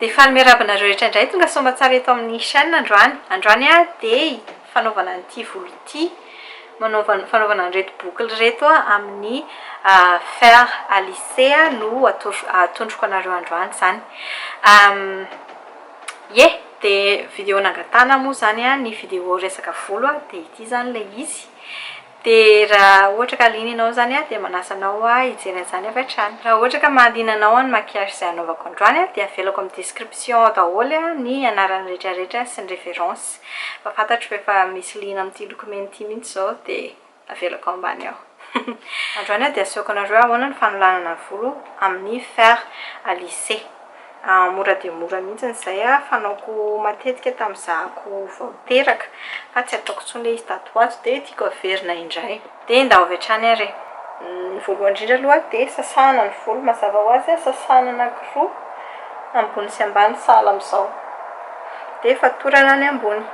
Dia fanomiarabana rehetra indray tonga somba tsara eto amin'ny chaîne androany. Androany dia fanaovana an'ity volo ity, fanaovana an'ireto boucle reto amin'ny fer à lisser no atondroko anareo androany zany. Dia vidéo nangatana moa zany ny vidéo resaka volo dia ity zany ilay izy. Dia raha ohatra ka liana ianao zany dia manasa anao hijery an'izany avy hatrany. Raha ohatra ka mahaliana anao ny maquillage izay anaovako androany dia avelako amin'ny description daholo ny anarany rehetrarehetra sy ny référence. Fa fantatro efa misy liana amin'ity loko mena ity mihitsy zao dia avelako ambany ao. Androany dia asehoko anareo ahoana ny fanolanana volo amin'ny fer à lisser. Mora dia mora mihitsy izay fanaoko matetika tamin'izahako vao teraka fa tsy ataoko intsony ilay izy tatoato dia tiako averina indray. Dia ndao avy hatrany ary. Ny voalohany indrindra aloha dia sasana ny volo mazava ho azy sasana anankiroa ambony sy ambany sahala amin'izao. Dia fatorana ny ambony.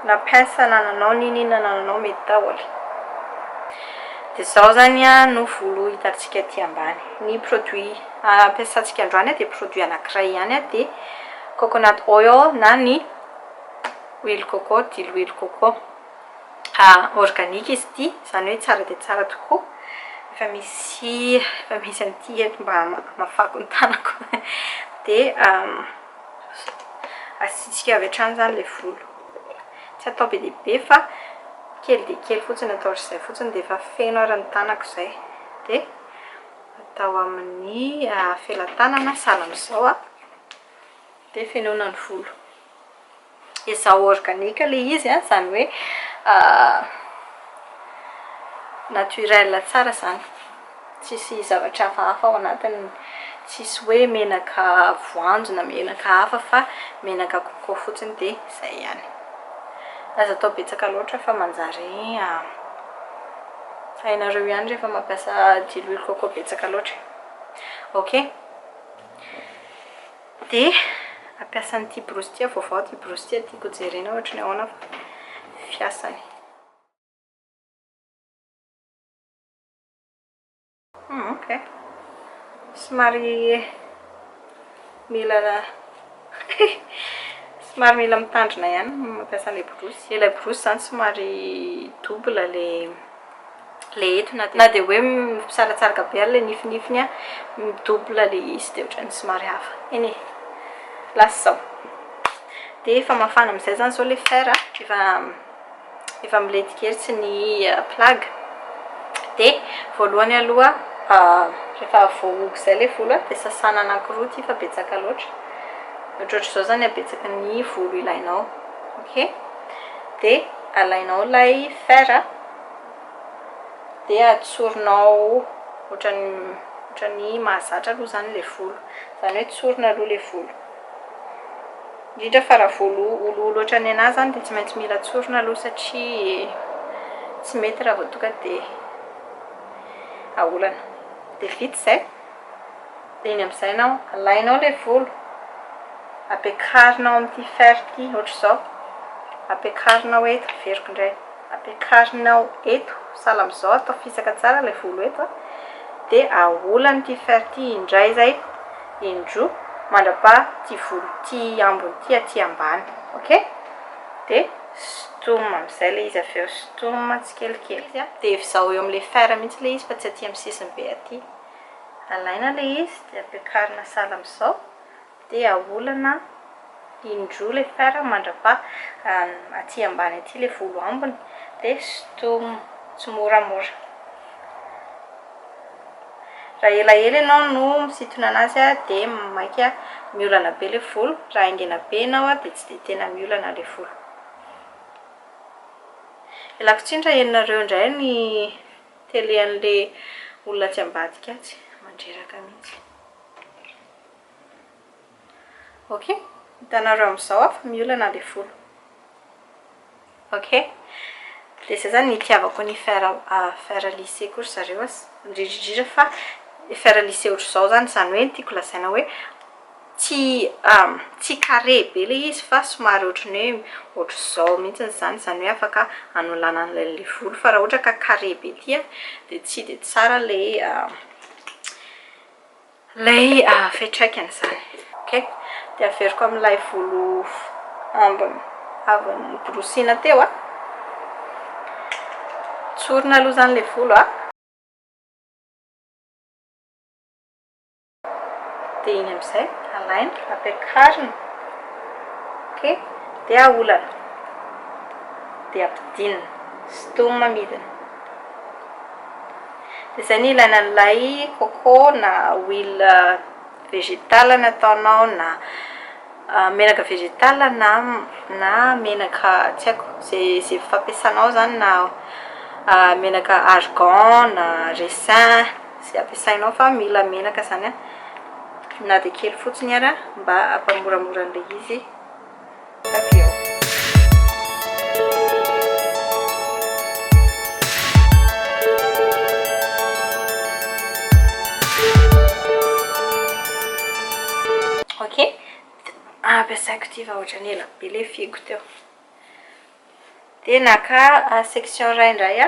Na pince anananao ninina anananao mety daholo. Dia izao zany no volo hitantsika aty ambany. Ny produit ampiasantsika androany dia produit anankiray ihany dia coconut oil na ny huile coco, dilo huile coco. Organique izy ity, izany hoe tsara dia tsara tokoa. Efa misy an'ity eto mba mafako ny tanako. Dia asitsika avy hatrany zany ilay volo. Tsy atao be dia be fa kely dia kely fotsiny atao izay fotsiny dia efa feno ary ny tanako izay. Dia atao amin'ny felan-tanana sahala amin'izao dia fenoana ny volo. Izao organique ilay izy izany hoe naturel tsara izany. Tsisy zavatra hafahafa ao anatiny. Tsisy hoe menaka voanjo na menaka hafa fa menaka coco fotsiny dia izay ihany. Aza atao betsaka loatra fa manjary hainareo ihany rehefa mampiasa dilo huile coco betsaka loatra. Ok. Dia ampiasa an'ity brosy ity vaovao ity brosy ity tiako jerena ohatra ny ahoana fiasany. Ok. Somary mila mitandrina ihany mampiasa ilay brosy. Ilay brosy zany somary double ilay eto na dia hoe misaratsaraka be ilay nifinifiny double ilay izy dia ohatran'ny somary hafa. Eny lasa izao. Dia efa mafana amin'izay zany izao ilay fer efa miledikery ny plug. Dia voalohany aloha rehefa voahogo izay ilay volo dia sasana anankiroa ity fa betsaka loatra. Ohatrohatr'izao zany abetsaka ny volo ilainao. Ok. Dia alainao ilay fer dia atsorinao ohatran'ny mahazatra aloha zany ilay volo. Izany hoe tsorina aloha ilay volo. Indrindra fa raha volo olioly ohatran'ny anahy zany dia tsy maintsy mila tsorina aloha satria tsy mety raha vao tonga dia aolana. Dia vita izay. Dia iny amin'izay ianao alainao ilay volo. Ampiakarinao amin'ity fer ity ohatr'izao. Ampiakarinao eto averiko indray. Ampiakarinao eto sahala amin'izao atao fisaka tsara ilay volo eto. Dia aolana ity fer ity indray izay indroa mandrapaha ity volo ity ambony ity aty ambany. Ok. Dia stomina amin'izay ilay izy avy eo. Stomina tsikelikely izy dia izao eo amin'ilay fer mihitsy ilay izy fa tsy aty amin'ny sisiny be aty. Alaina ilay izy dia ampiakarina sahala amin'izao. Dia aolana indroa ilay fer mandrapaha aty ambany aty ilay volo ambony. Dia stomina tsy moramora. Raha elaela ianao no misintona anazy dia maika miolana be ilay volo. Raha haingana be ianao dia tsy dia tena miolana ilay volo. Ialako tsindra ianareo indray ny tele an'ilay olona tsy ambadika tsy mandreraka mihitsy. Ok. Hitanareo amin'izao fa miolana ilay volo. Ok. Dia izay zany ny itiavako ny fer à lisser koa zareo indrindra fa fer à lisser ohatr'izao zany izany hoe tiako lazaina hoe tsy carré be ilay izy fa somary ohatran'ny hoe ohatr'izao mihitsy izany hoe afaka anolanana ilay volo. Fa raha ohatra ka carré be ity dia tsy dia tsara ilay lay fetraikany zany. Okay, de averiko amin'ilay volo ambiny avy niborosina teo tsorina aloha zany le volo de iny amizay alaina apekarina. Okay, de aolana de ampidinina sitoma midina. De zay ny ilaina an'ilay coco na huile végétale nataonao na menaka végétale na menaka tsy haiko zay fampiasanao zany na menaka argan na raisin zay ampiasainao fa mila menaka zany na de kely fotsiny ara mba hampamoramora an'le izy avy eo. Okay, ampiasaiko ty fa ohatrany ela be le figo teo. De naka section ray indray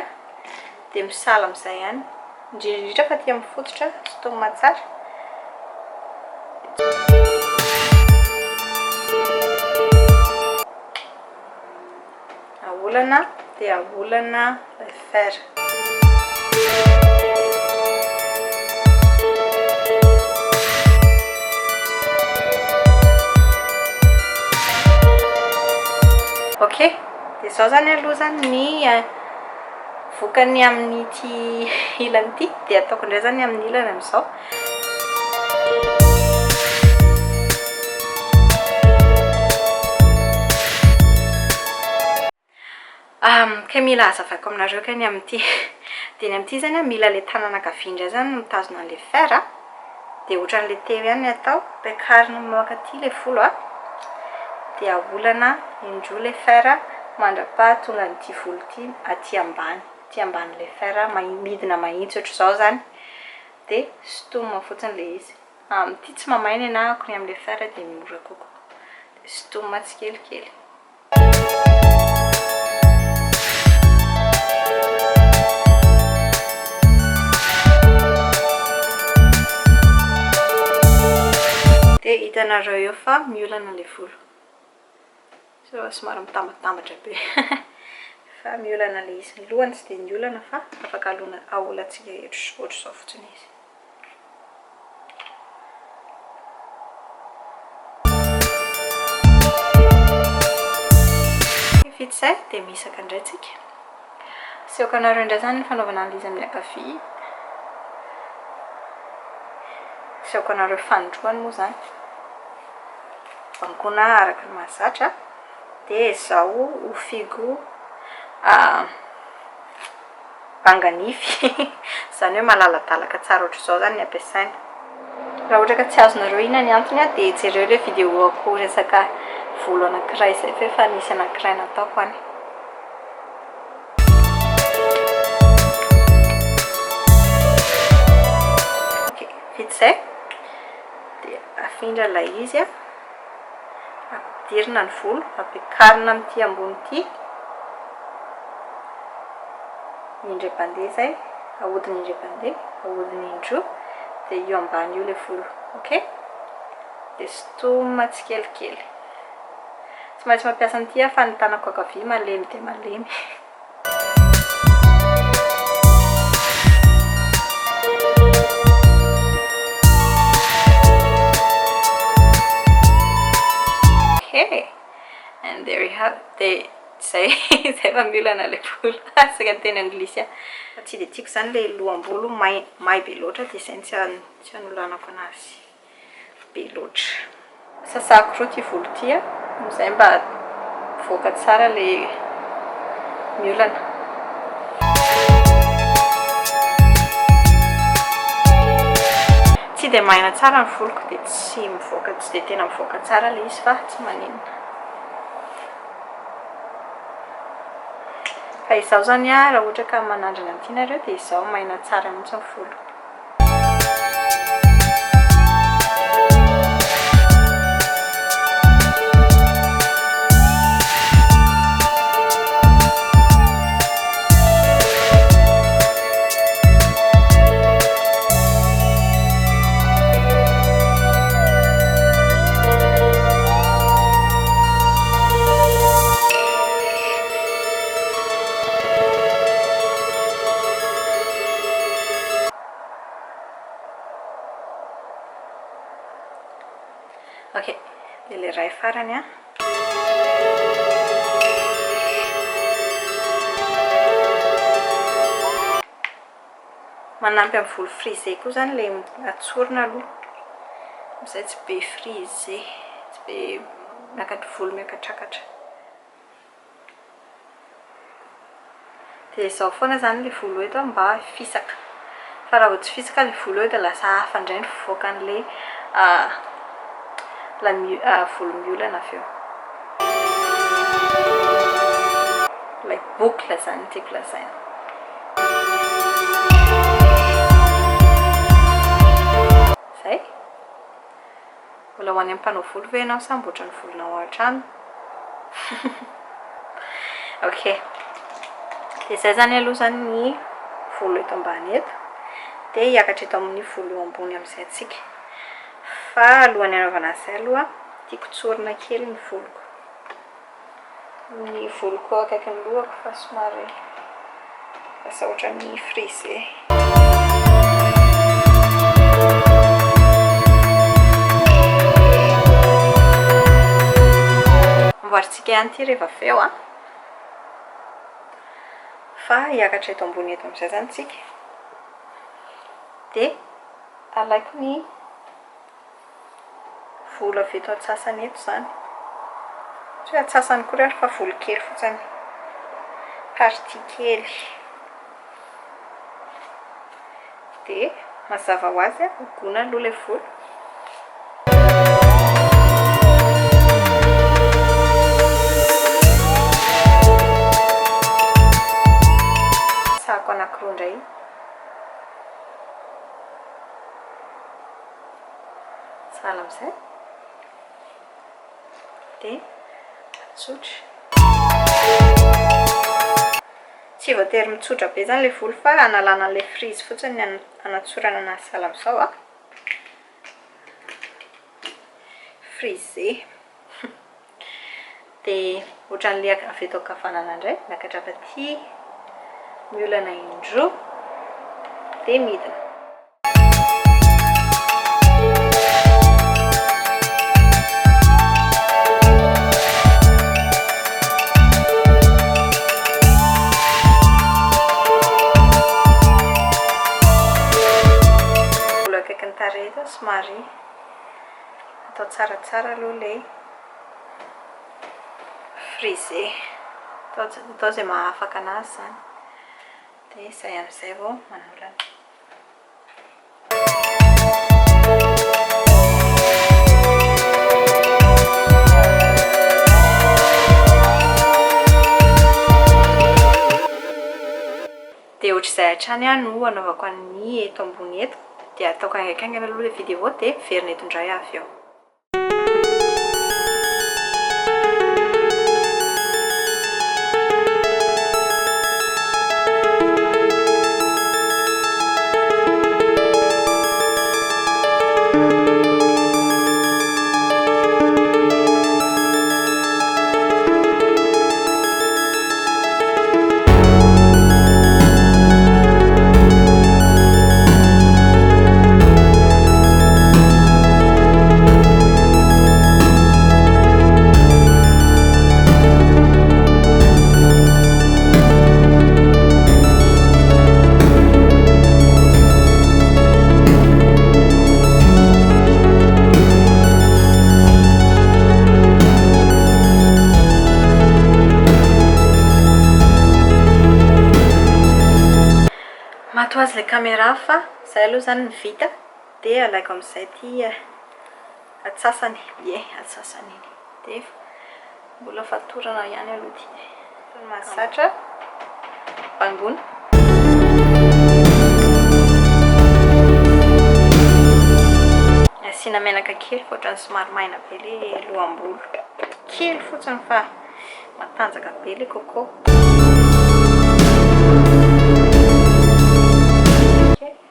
de misala amizay ihany indrindrindrindra fa tia mifototra sitoma tsara. Aolana de aolana le fer. Okay, de zao zany aloha zany ny vokany amin'ny ty ilany ty de ataoko indray zany amin'ny ilany amizao. Ka mila hazavako aminareo ka ny amin'ity de ny amin'ity zany mila le tanana ankavia indray zany mitazona le fer de ohatran'le teo ihany atao pekarina mamoaka aty le volo de aolana indroa le fer mandrapaha tonga n'ity volo ty aty ambany le fer midina mahitsy ohatr'izao zany de sitoma fotsiny le izy. Amin'ity tsy mamaina ana ako ny amin'le fer de mora koko de sitoma tsikelikely. De hitanareo eo fa miolana le volo. So somary mitambatambatra be fa miolana le izy. Ny lohany tsy de miolana fa afaka aolantsika ohatr'izao fotsiny izy. Vita zay de misaka indray tsika. Aseoko anareo indray zany ny fanaovana an'izy amin'ny ankavia. Aseoko anareo fanindroany moa zany. Bangona araka ny mahazatra de zao ho figo banganify zany hoe malaladalaka tsara ohatr'izao zany ny ampiasaina. Raha ohatra ka tsy azonareo ina ny antony de jereo le vidéo ako resaka volo anankiray zay fa nisy anankiray nataoko any. Okay, vita zay de afindra ilay izy ampidirina ny volo ampiakarina amin'ity ambony ity indray-pandeha zay ahodiny indray-pandeha ahodiny indroa de io ambany io le volo. Okay, de sitoma tsikelikely. Tsy maintsy mampiasa an'ity fa ny tanako ankavia malemy de malemy. Okay, and there you have it. Zay fa miolana le volo saka ny teny anglisy tsy de tiako zany le loam-bolo may be loatra de zay tsy anolanako anazy be loatra. Sasako ro ty volo ty amizay mba voaka tsara le miolana. Tsy de maina tsara ny voloko de tsy de tena mivoaka tsara le izy fa tsy maninona. Fa izao zany raha ohatra ka manandrana an'ity nareo de izao maina tsara mihitsy ny volo. Ok, dia ilay iray farany a. Manampy amin'ny volo frisé koa zany ilay atsorina aloha. Amizay tsy be frisé, tsy be miakatra volo miakatrakatra. Dia izao foana zany ilay volo eto mba fisaka. Fa raha vao tsy fisaka ilay volo eo dia lasa hafa indray ny fivoakan'ilay volo miolana avy eo. Ilay boucle zany tiako lazaina. Zay. Mbola ho any amin'ny mpanao volo ve ianao sa mbotra ny volonao ao an-trano? Ok. Dia izay zany aloha zany ny volo eto ambany eto. Dia hiakatra eto amin'ny volo eo ambony amin'izay antsika. Fa alohan'ny anaovana izay aloha tiako tsorina kely ny voloko. Ny voloko akaiky ny lohako fa somary lasa ohatran'ny frisé. Amboarintsika ihany ity rehefa avy eo a. Fa hiakatra eto ambony eto amin'izay zany tsika. Dia alaiko ny volo avy eto antsasany eto zany. Tsy hoe antsasany koa fa volo kely fotsiny. Partie kely. Dia mazava ho azy a, hogona aloha ilay volo. Sahako anankiroa indray. Sahala amin'izay. Dia atsotra. Tsy voatery mitsotra be zany ilay volo fa analana ilay frisy fotsiny anatsorana anazy sahala amin'izao a. Frisé. Dia ohatran'ilay avy eto ankavanana indray, miakatra avy aty, miolana indroa, dia midina. Somary atao tsaratsara aloha ilay frisé. Atao izay mahafaka anazy zany. Dia izay amin'izay vao manolana. Dia ohatr'izay hatrany a no anaovako ny eto ambony eto. Dia ataoko haingaikaingana aloha ilay vidéo dia verina eto indray avy eo. Mato azy ilay caméra fa izay aloha zany ny vita. Dia alaiko amin'izay ity atsasany. Ie, atsasany iny. Dia mbola fatorana ihany aloha ity. Mahazatra bangona. Asiana menaka kely fa ohatran'ny somary maina be ilay loam-bolo. Kely fotsiny fa matanjaka be ilay coco.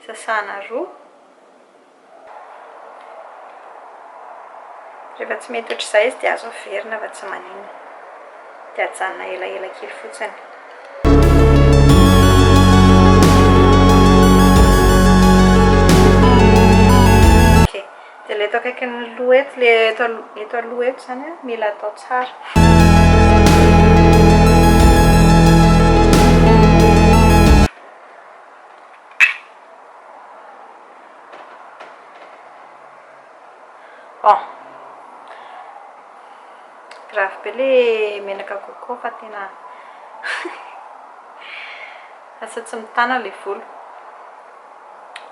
Sasana roa. Rehefa tsy mety ohatr'izay izy dia azo averina fa tsy maninona. Dia ajanona elaela kely fotsiny. Ok, dia ilay akaikin'ny loha eto le eto aloha eto zany a mila atao tsara. Bon, grave be le menaka coco fa tena asa tsy mitana le volo.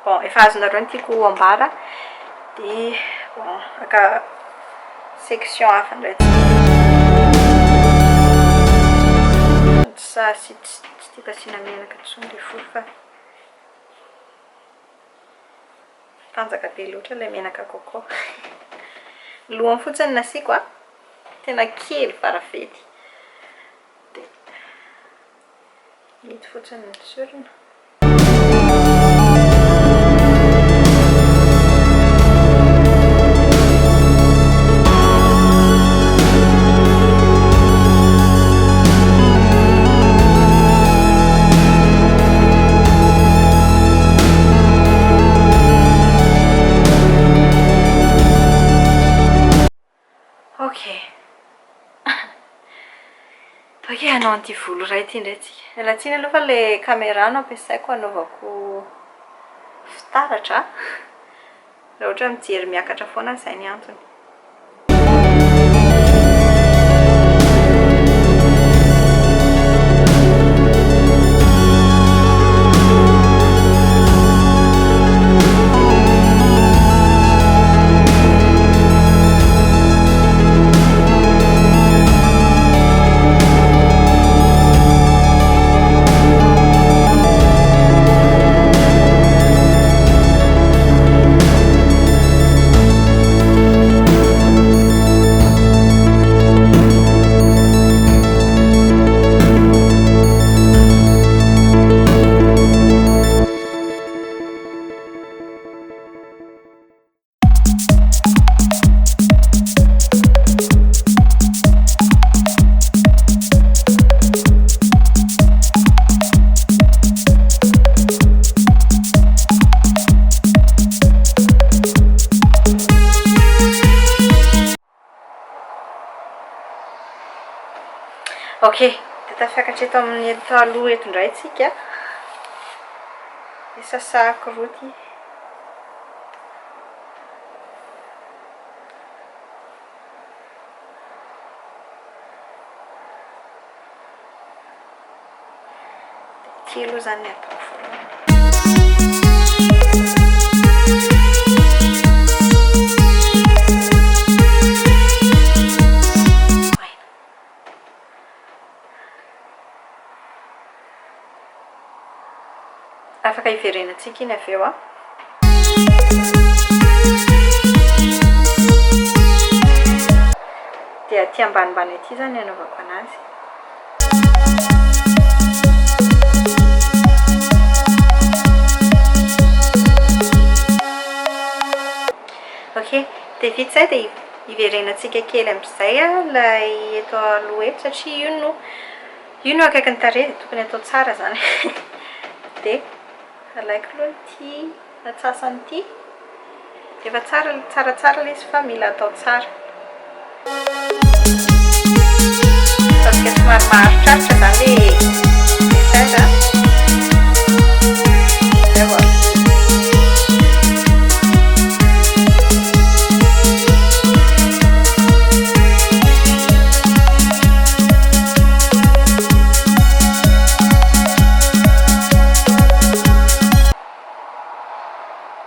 Bon, efa azonareo ny tiako ambara dia bon aka section hafa indray tsy tiako asiana menaka intsony le volo fa tanjaka be loatra ilay menaka coco. Lohany fotsiny nasiako a tena kely farafety dia hita fotsiny ny sorona. Okey, hanao an'ity volo iray ity indray tsika. Mialatsiny aloha fa le caméra no ampiasaiko anaovako fitaratra. Raha ohatra mijery miakatra foana izay ny antony. Okey, dia tafiakatra eto amin'ny eto aloha eto indray tsika. Dia sasako roa ity. Ity aloha zany ny atao voalohany. Afaka iverenantsika iny avy eo a. Dia aty ambanimbany aty zany anaovako anazy. Okey, dia vita izay dia iverenantsika kely amin'izay a ilay eto aloha eto satria io no akaikin'ny tarehy tokony atao tsara zany. Dia alaiko aloha ity atsasany ity. Efa tsara ilay izy fa mila atao tsara. Ataontsika somary maharitra zany le message a. Zay voilà.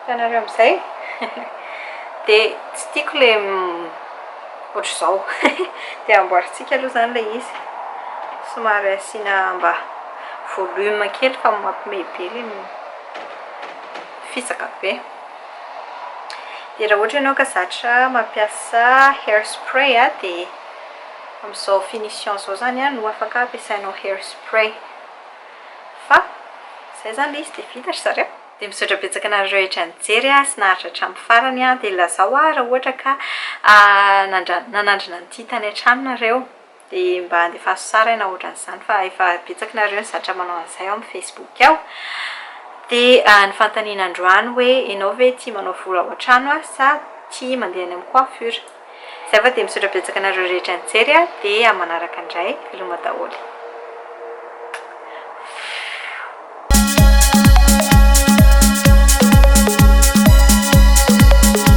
Hitanareo amin'izay dia tsy tiako le ohatr'izao. Dia amboarintsika aloha zany ilay izy. Somary asiana mba volume kely fa mampimebe le fisaka be. Dia raha ohatra ianao ka zatra mampiasa hairspray a dia amin'izao finition izao zany a no afaka ampiasainao hairspray. Fa izay zany ilay izy dia vita ry zareo. Dia misaotra betsaka anareo rehetra nijery a sy naharitra hatramin'ny farany a. Dia lazao a raha ohatra ka nanandrana n'ity tany an-tranonareo dia mba andefaso tsara na ohatran'izany fa efa betsaka nareo ny zatra manao an'izay ao amin'ny Facebook ao. Dia ny fantaniana androany hoe ianao ve tia manao volo ao an-trano a sa tsy mandeha any amin'ny coiffure. Zay fa dia misaotra betsaka anareo rehetra nijery dia manaraka indray veloma daholo.